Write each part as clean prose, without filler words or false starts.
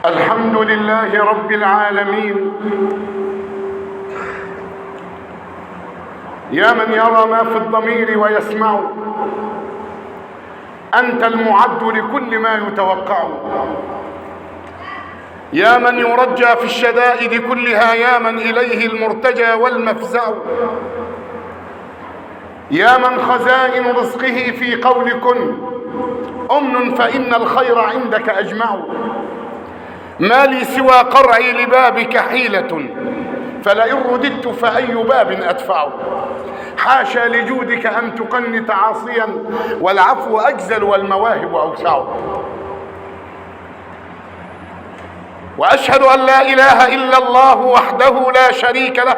الحمد لله رب العالمين، يا من يرى ما في الضمير ويسمع، أنت المعد لكل ما يتوقع، يا من يرجى في الشدائد كلها، يا من إليه المرتجى والمفزع، يا من خزائن رزقه في قول كن أمن فإن الخير عندك أجمع، ما لي سوى قرعي لبابك حيلة، فلئن رددت فأي باب أدفع، حاشا لجودك أن تقنت عاصيا، والعفو أجزل والمواهب أوسع، وأشهد أن لا إله إلا الله وحده لا شريك له،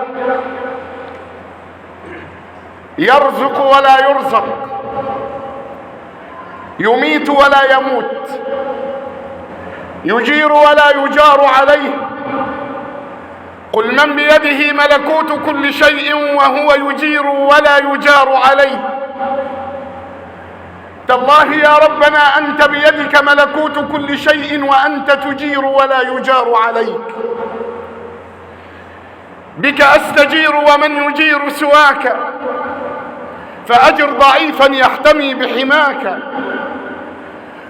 يرزق ولا يرزق، يميت ولا يموت، يجير ولا يجار عليه، قل من بيده ملكوت كل شيء وهو يجير ولا يجار عليه، تالله يا ربنا أنت بيدك ملكوت كل شيء وأنت تجير ولا يجار عليك، بك أستجير ومن يجير سواك، فأجر ضعيفا يحتمي بحماك،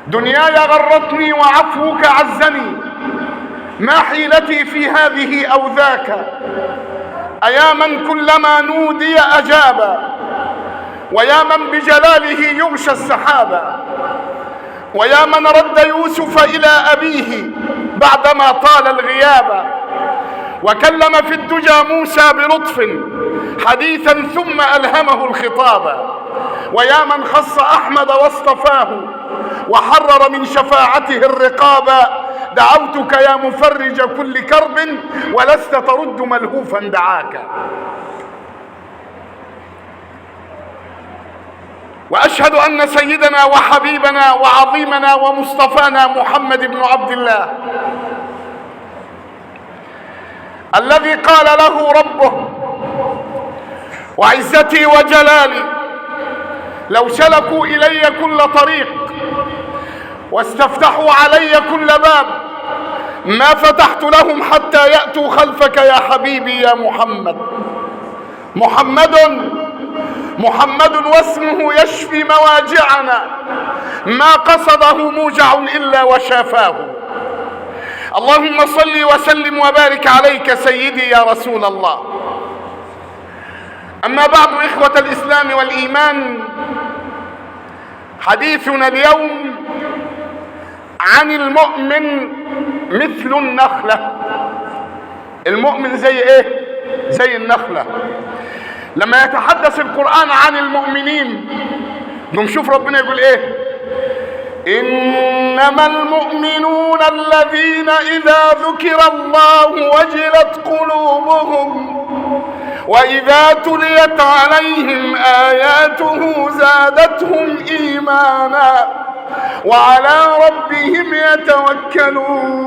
دنياي غرتني وعفوك عزني، ما حيلتي في هذه أو ذاك، أيا من كلما نودي أجابا، ويا من بجلاله يغشى السحابا، ويا من رد يوسف إلى أبيه بعدما طال الغياب، وكلم في الدجى موسى بلطف حديثا ثم ألهمه الخطاب، ويا من خص أحمد واصطفاه وحرر من شفاعته الرقاب، دعوتك يا مفرج كل كرب ولست ترد ملهوفا دعاك، وأشهد أن سيدنا وحبيبنا وعظيمنا ومصطفانا محمد بن عبد الله الذي قال له ربه وعزتي وجلالي لو سلكوا إلي كل طريق واستفتحوا علي كل باب ما فتحت لهم حتى يأتوا خلفك يا حبيبي يا محمد. محمد واسمه يشفي مواجعنا، ما قصده موجع إلا وشافاه. اللهم صل وسلم وبارك عليك سيدي يا رسول الله. أما بعد، إخوة الإسلام والإيمان، حديثنا اليوم عن المؤمن مثل النخلة. المؤمن زي إيه؟ زي النخلة. لما يتحدث القرآن عن المؤمنين نشوف ربنا يقول إيه؟ إنما المؤمنون الذين إذا ذكر الله وجلت قلوبهم وإذا تليت عليهم آياته زادتهم إيمانا وعلى ربهم يتوكلون.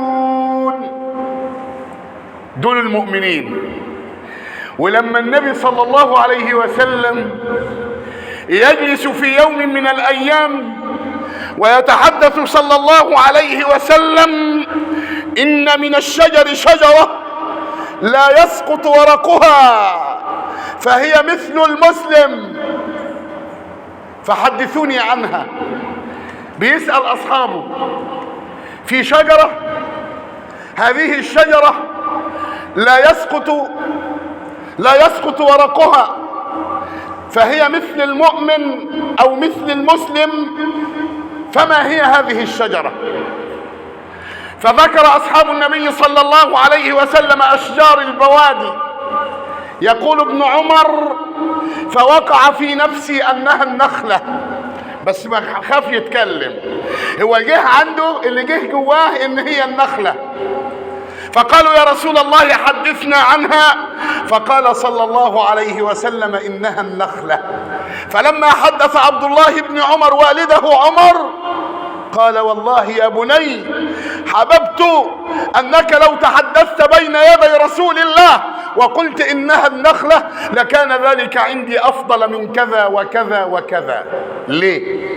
دول المؤمنين. ولما النبي صلى الله عليه وسلم يجلس في يوم من الأيام ويتحدث صلى الله عليه وسلم إن من الشجر شجرة لا يسقط ورقها فهي مثل المسلم فحدثوني عنها. بيسأل أصحابه في شجرة، هذه الشجرة لا يسقط ورقها فهي مثل المؤمن أو مثل المسلم، فما هي هذه الشجرة؟ فذكر أصحاب النبي صلى الله عليه وسلم أشجار البوادي. يقول ابن عمر فوقع في نفسي أنها النخلة، بس ما خاف يتكلم، هو جه عنده اللي جه جواه إن هي النخلة. فقالوا يا رسول الله حدثنا عنها، فقال صلى الله عليه وسلم إنها النخلة. فلما حدث عبد الله بن عمر والده عمر قال والله يا بني حببت أنك لو تحدثت بين يدي رسول الله وقلت إنها النخلة لكان ذلك عندي أفضل من كذا وكذا وكذا. ليه؟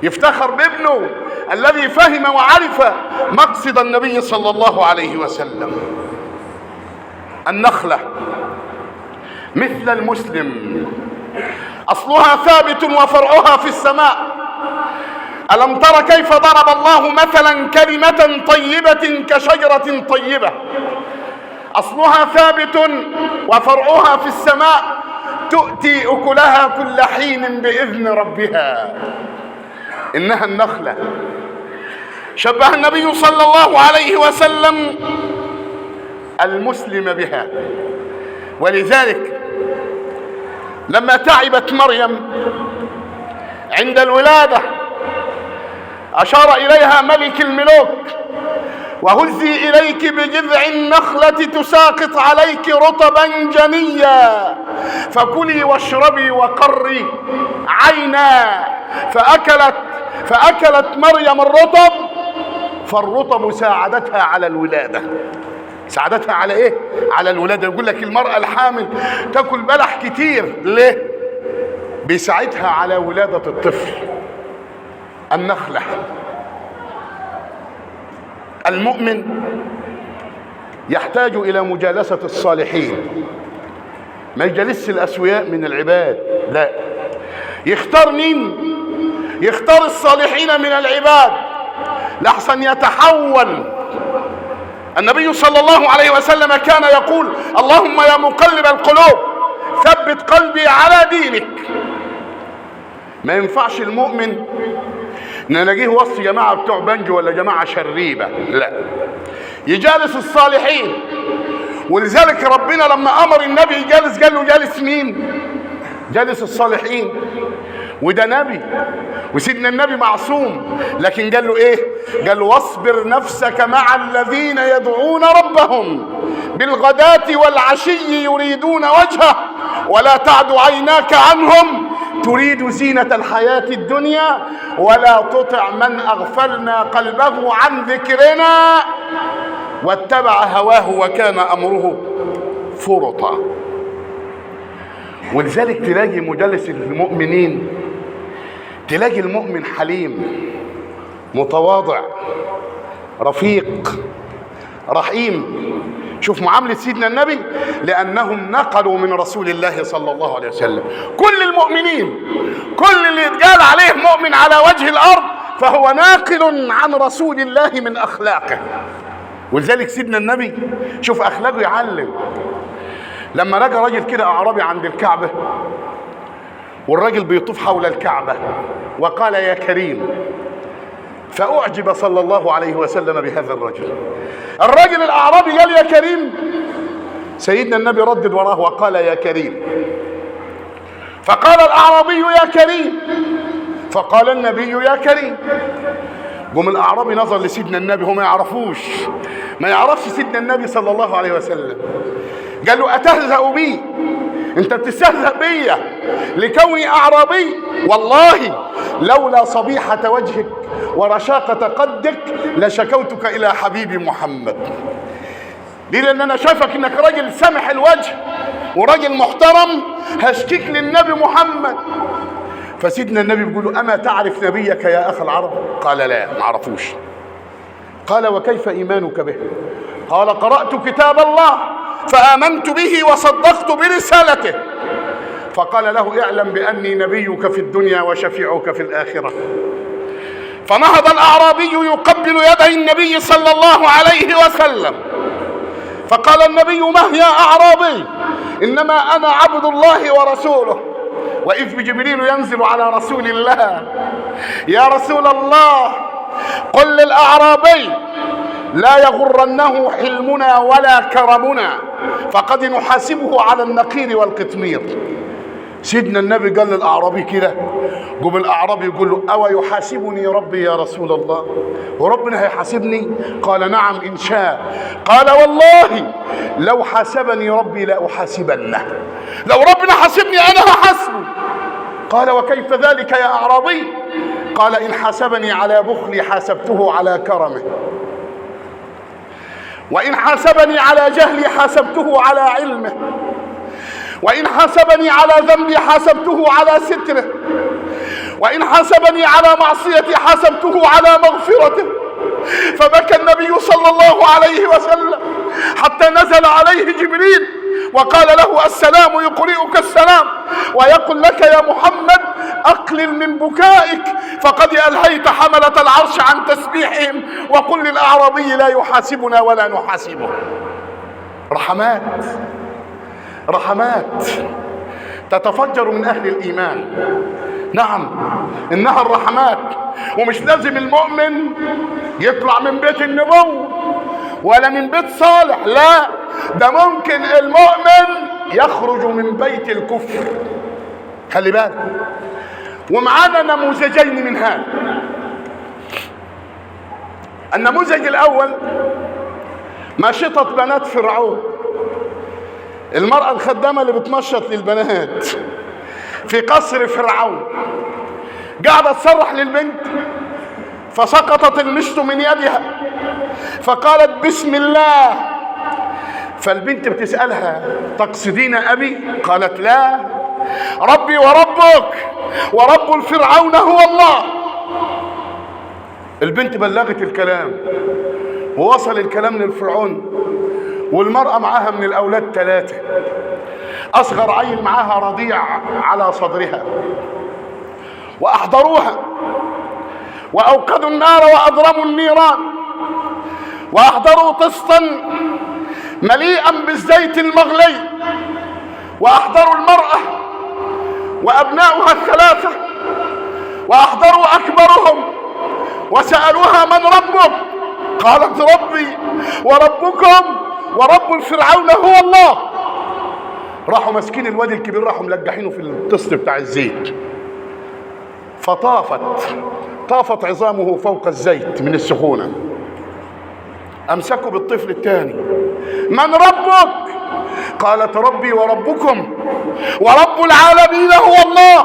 يفتخر بابنه الذي فهم وعرف مقصد النبي صلى الله عليه وسلم. النخلة مثل المسلم، أصلها ثابت وفرعها في السماء. ألم تر كيف ضرب الله مثلا كلمة طيبة كشجرة طيبة أصلها ثابت وفرعها في السماء تؤتي أكلها كل حين بإذن ربها. إنها النخلة. شبه النبي صلى الله عليه وسلم المسلم بها. ولذلك لما تعبت مريم عند الولادة أشار إليها ملك الملوك: وهزي إليك بجذع النخلة تساقط عليك رطبا جنيا فكلي واشربي وقري عينا. فأكلت مريم الرطب، فالرطب ساعدتها على الولادة. ساعدتها على ايه؟ على الولادة. يقول لك المرأة الحامل تاكل بلح كتير، ليه؟ بيساعدها على ولادة الطفل. النخلة. المؤمن يحتاج إلى مجالسة الصالحين، ما يجلس الأسوياء من العباد، لا، يختار مين؟ يختار الصالحين من العباد لحسن يتحول. النبي صلى الله عليه وسلم كان يقول: اللهم يا مقلب القلوب ثبت قلبي على دينك. ما ينفعش المؤمن نلاقيه وسط جماعة بتوع بنجو ولا جماعة شريبة، لا، يجالس الصالحين. ولذلك ربنا لما أمر النبي يجالس قال له: جالس مين؟ جالس الصالحين. وده نبي، وسيدنا النبي معصوم، لكن قال له ايه؟ قال له: واصبر نفسك مع الذين يدعون ربهم بالغداة والعشي يريدون وجهه ولا تعد عيناك عنهم تريد زينة الحياة الدنيا ولا تطع من أغفلنا قلبه عن ذكرنا واتبع هواه وكان أمره فرطا. ولذلك تلاقي مجلس المؤمنين، تلاقي المؤمن حليم متواضع رفيق رحيم. شوف معاملة سيدنا النبي، لأنهم نقلوا من رسول الله صلى الله عليه وسلم. كل المؤمنين، كل اللي يتقال عليه مؤمن على وجه الأرض فهو ناقل عن رسول الله من أخلاقه. ولذلك سيدنا النبي شوف أخلاقه يعلم. لما لقى راجل كده أعرابي عند الكعبة، والراجل بيطوف حول الكعبة وقال: يا كريم، فأعجب صلى الله عليه وسلم بهذا الرجل الأعرابي قال: يا كريم. سيدنا النبي ردد وراه وقال: يا كريم. فقال الأعرابي: يا كريم. فقال النبي: يا كريم. قام الأعرابي نظر لسيدنا النبي، هو ما يعرفش سيدنا النبي صلى الله عليه وسلم. قال له: أتهزأ بي؟ انت بتستهزأ بيا لكوني أعرابي؟ والله لولا صبيحة وجهك ورشاقة قدك لشكوتك إلى حبيبي محمد. ليه؟ لأن أنا شايفك إنك راجل سمح الوجه وراجل محترم، هشكيك للنبي محمد. فسيدنا النبي بيقول له: أما تعرف نبيك يا أخ العرب؟ قال: لا، ما اعرفوش. قال: وكيف إيمانك به؟ قال: قرأت كتاب الله فآمنت به وصدقت برسالته. فقال له: اعلم بأني نبيك في الدنيا وشفيعك في الآخرة. فنهض الأعرابي يقبل يدي النبي صلى الله عليه وسلم، فقال النبي: مه يا أعرابي، إنما أنا عبد الله ورسوله. وإذ بجبريل ينزل على رسول الله: يا رسول الله، قل للأعرابي لا يغرنه حلمنا ولا كرمنا فقد نحاسبه على النقير والقطمير. سيدنا النبي قال للأعرابي كده، قام الأعرابي يقول له: أو يحاسبني ربي يا رسول الله؟ وربنا هيحاسبني؟ قال: نعم إن شاء. قال: والله لو حاسبني ربي لأحاسبنه. لو ربنا حاسبني أنا هحاسبه. قال: وكيف ذلك يا أعرابي؟ قال: إن حاسبني على بخلي حاسبته على كرمه، وإن حاسبني على جهلي حاسبته على علمه، وإن حاسبني على ذنبي حاسبته على ستره، وإن حاسبني على معصيتي حاسبته على مغفرته. فبكى النبي صلى الله عليه وسلم حتى نزل عليه جبريل وقال له السلام يقرئك السلام ويقول لك يا محمد أقلل من بكائك فقد ألهيت حملة العرش عن تسبيحهم، وقل للأعرابي لا يحاسبنا ولا نحاسبه. رحمات رحمات تتفجر من أهل الإيمان. نعم إنها الرحمات. ومش لازم المؤمن يطلع من بيت النبوة ولا من بيت صالح، لا، ده ممكن المؤمن يخرج من بيت الكفر. خلي بالك. ومعانا نموذجين من هذا. النموذج الأول ماشطة بنات فرعون، المرأة الخدامة اللي بتمشط للبنات في قصر فرعون، قاعدة تصرح للبنت فسقطت المشط من يدها فقالت بسم الله. فالبنت بتسألها تقصدين أبي؟ قالت لا، ربي وربك ورب الفرعون هو الله. البنت بلغت الكلام ووصل الكلام للفرعون، والمرأة معاها من الأولاد 3، أصغر عيل معاها رضيع على صدرها، وأحضروها وأوقدوا النار وأضرموا النيران وأحضروا طسطا مليئا بالزيت المغلي، وأحضروا المرأة وأبناؤها 3 وأحضروا أكبرهم وسألوها من ربك؟ قالت ربي وربكم ورب الفرعون هو الله. راحوا ماسكين الواد الكبير راحوا ملجحينه في الطست بتاع الزيت، طافت عظامه فوق الزيت من السخونة. أمسكوا بالطفل الثاني، من ربك؟ قالت ربي وربكم ورب العالمين هو الله.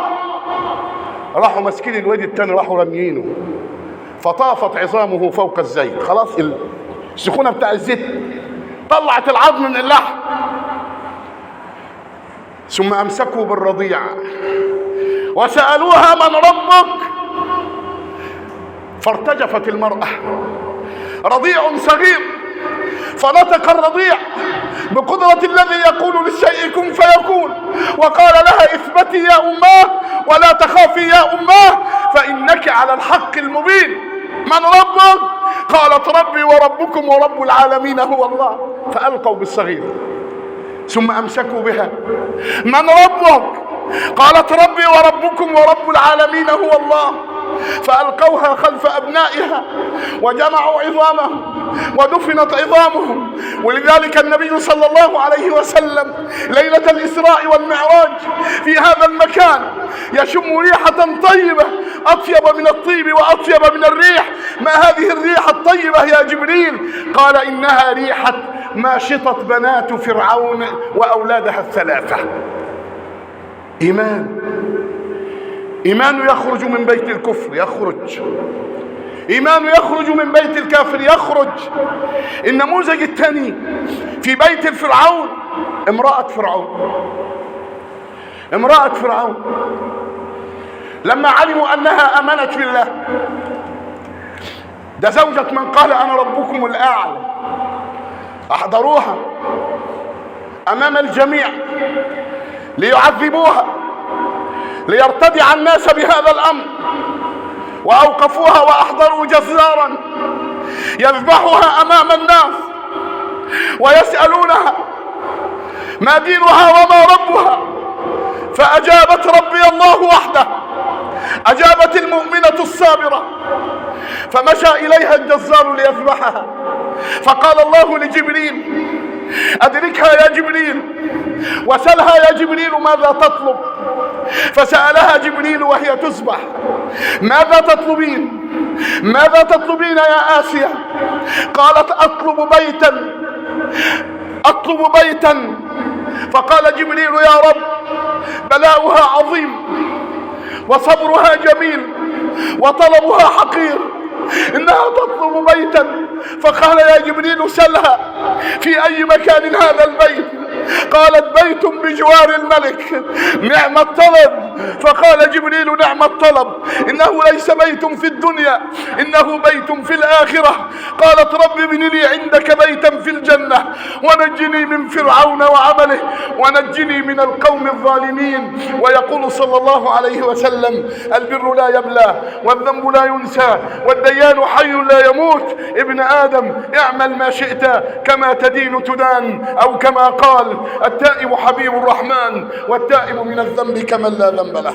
راحوا ماسكين الواد الثاني راحوا رميينه، فطافت عظامه فوق الزيت. خلاص السخونة بتاع الزيت طلعت العظم من اللحم. ثم أمسكوا بالرضيع وسألوها من ربك؟ فارتجفت المرأة، رضيع صغير، فنطق الرضيع بقدرة الذي يقول للشيء كن فيكون، وقال لها اثبتي يا أماه ولا تخافي يا أماه فإنك على الحق المبين. من ربك؟ قالت ربي وربكم ورب العالمين هو الله. فألقوا بالصغير ثم أمسكوا بها، من ربك؟ قالت ربي وربكم ورب العالمين هو الله. فألقوها خلف أبنائها وجمعوا عظامهم ودفنت عظامهم. ولذلك النبي صلى الله عليه وسلم ليلة الإسراء والمعراج في هذا المكان يشم ريحة طيبة أطيب من الطيب وأطيب من الريح. ما هذه الريحة الطيبة يا جبريل؟ قال إنها ريحة ماشطة بنات فرعون وأولادها 3. إيمان يخرج من بيت الكفر، يخرج إيمان يخرج من بيت الكافر، يخرج. النموذج الثاني في بيت الفرعون امرأة فرعون لما علموا أنها آمنت بالله، ده زوجة من قال أنا ربكم الأعلى، أحضروها أمام الجميع ليعذبوها ليرتدع الناس بهذا الأمر، وأوقفوها وأحضروا جزارا يذبحها أمام الناس ويسألونها ما دينها وما ربها، فأجابت ربي الله وحده. أجابت المؤمنة الصابرة، فمشى إليها الجزار ليذبحها، فقال الله لجبريل أدركها يا جبريل وسلها يا جبريل ماذا تطلب. فسألها جبريل وهي تذبح ماذا تطلبين؟ ماذا تطلبين يا آسيا؟ قالت أطلب بيتا. فقال جبريل يا رب بلاؤها عظيم وصبرها جميل وطلبها حقير، إنها تطلب بيتا. فقال يا جبريل سلها في أي مكان هذا البيت؟ قالت بيت بجوار الملك. نعم الطلب. فقال جبريل نعم الطلب، إنه ليس بيت في الدنيا، إنه بيت في الآخرة. قالت رب ابن لي عندك بيتا في الجنة ونجني من فرعون وعمله ونجني من القوم الظالمين. ويقول صلى الله عليه وسلم البر لا يبلى والذنب لا ينسى والديان حي لا يموت. ابن آدم اعمل ما شئت كما تدين تدان، أو كما قال التائب حبيب الرحمن والتائب من الذنب كمن لا ذنب له.